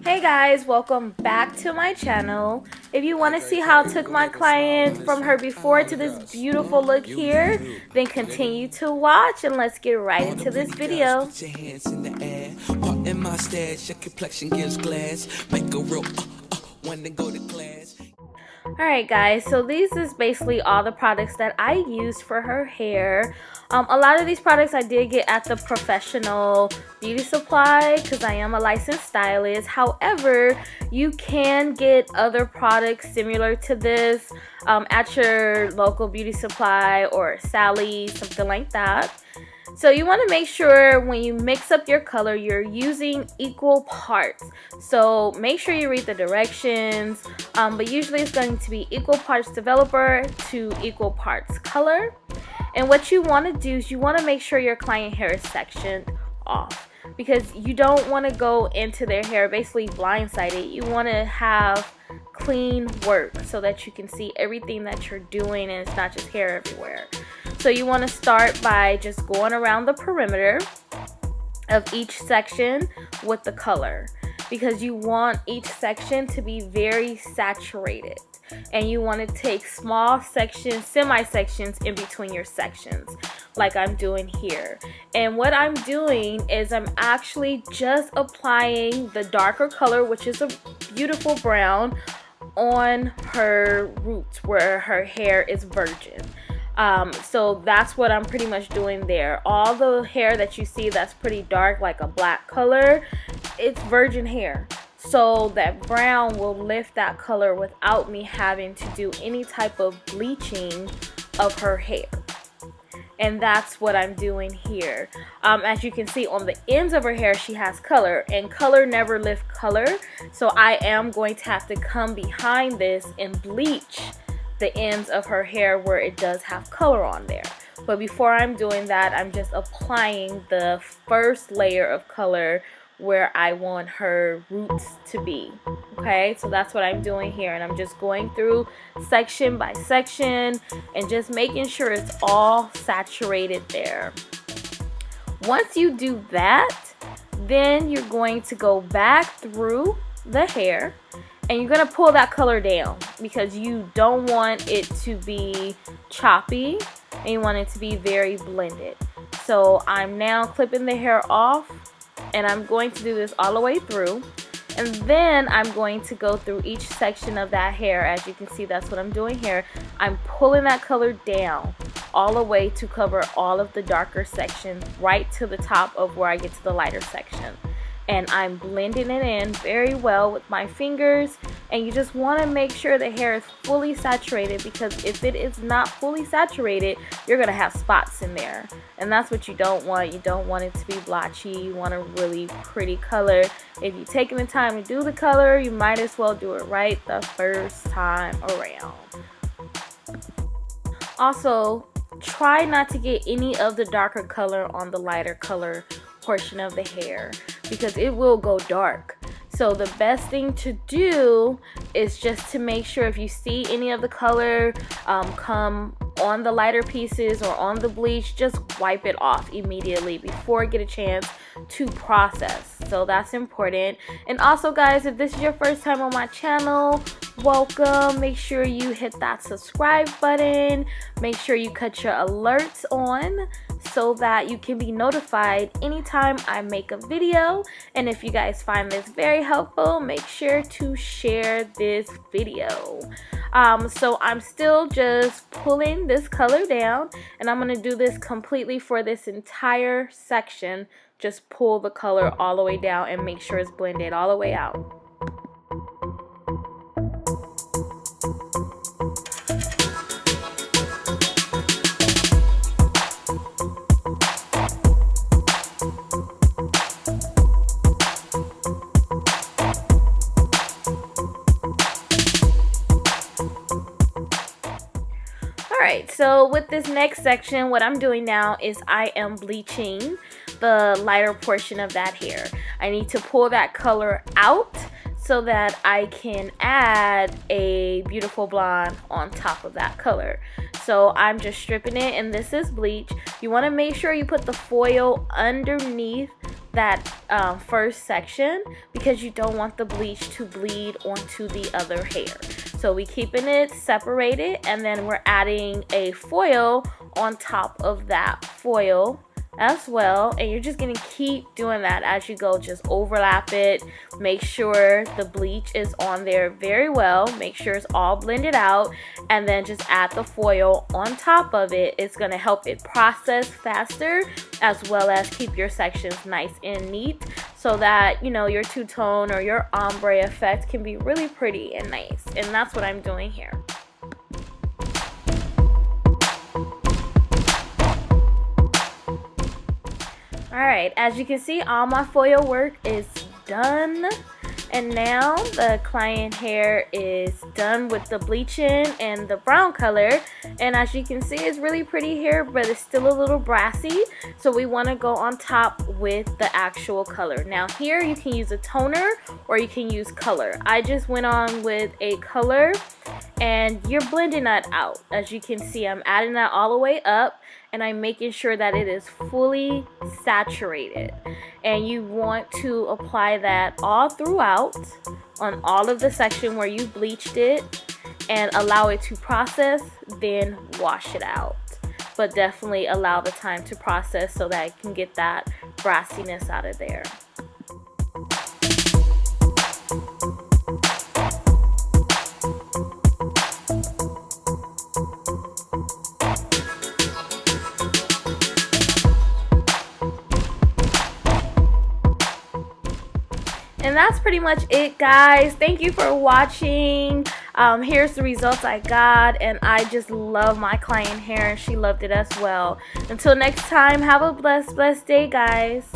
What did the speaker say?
Hey guys, welcome back to my channel. If you want to see how I took my client from her before to this beautiful look here, then continue to watch and let's get right into this video. Alright guys, so these is basically all the products that I used for her hair. A lot of these products I did get at the professional beauty supply because I am a licensed stylist. However, you can get other products similar to this at your local beauty supply or Sally, something like that. So you want to make sure when you mix up your color, you're using equal parts. So make sure you read the directions, but usually it's going to be equal parts developer to equal parts color. And what you want to do is you want to make sure your client hair is sectioned off, because you don't want to go into their hair basically blindsided. You want to have clean work so that you can see everything that you're doing and it's not just hair everywhere. So you want to start by just going around the perimeter of each section with the color, because you want each section to be very saturated, and you want to take small sections, semi-sections in between your sections like I'm doing here. And what I'm doing is I'm actually just applying the darker color, which is a beautiful brown, on her roots where her hair is virgin. So that's what I'm pretty much doing there. All the hair that you see that's pretty dark, like a black color, it's virgin hair. So that brown will lift that color without me having to do any type of bleaching of her hair. And that's what I'm doing here. As you can see on the ends of her hair, she has color, and color never lifts color. So I am going to have to come behind this and bleach the ends of her hair where it does have color on there. But before I'm doing that, I'm just applying the first layer of color where I want her roots to be. Okay, so that's what I'm doing here, and I'm just going through section by section and just making sure it's all saturated there. Once you do that, then you're going to go back through the hair and you're going to pull that color down, because you don't want it to be choppy and you want it to be very blended. So I'm now clipping the hair off, and I'm going to do this all the way through, and then I'm going to go through each section of that hair. As you can see, that's what I'm doing here. I'm pulling that color down all the way to cover all of the darker section right to the top of where I get to the lighter section. And I'm blending it in very well with my fingers, and you just want to make sure the hair is fully saturated, because if it is not fully saturated, you're going to have spots in there, and that's what you don't want. You don't want it to be blotchy. You want a really pretty color. If you're taking the time to do the color, you might as well do it right the first time around. Also, try not to get any of the darker color on the lighter color portion of the hair, because it will go dark. So the best thing to do is just to make sure if you see any of the color come on the lighter pieces or on the bleach, just wipe it off immediately before it get a chance to process. So that's important. And also guys, if this is your first time on my channel, welcome. Make sure you hit that subscribe button. Make sure you cut your alerts on so that you can be notified anytime I make a video. And if you guys find this very helpful, make sure to share this video. So I'm still just pulling this color down, and I'm going to do this completely for this entire section. Just pull the color all the way down and make sure it's blended all the way out. Alright, so with this next section, what I'm doing now is I am bleaching the lighter portion of that hair. I need to pull that color out so that I can add a beautiful blonde on top of that color. So I'm just stripping it, and this is bleach. You want to make sure you put the foil underneath that first section, because you don't want the bleach to bleed onto the other hair. So we keeping it separated, and then we're adding a foil on top of that foil as well, and you're just gonna keep doing that as you go. Just overlap it, make sure the bleach is on there very well, make sure it's all blended out, and then just add the foil on top of it. It's gonna help it process faster, as well as keep your sections nice and neat, so that, you know, your two-tone or your ombre effect can be really pretty and nice. And that's what I'm doing here. Alright, as you can see, all my foil work is done. And now the client hair is done with the bleaching and the brown color. And as you can see, it's really pretty hair, but it's still a little brassy. So we want to go on top with the actual color. Now here you can use a toner or you can use color. I just went on with a color, and you're blending that out. As you can see, I'm adding that all the way up, and I'm making sure that it is fully saturated. And you want to apply that all throughout on all of the section where you bleached it, and allow it to process, then wash it out. But definitely allow the time to process so that it can get that brassiness out of there. And that's pretty much it, guys. Thank you for watching. Here's the results I got, and I just love my client hair, and she loved it as well. Until next time, have a blessed day, guys.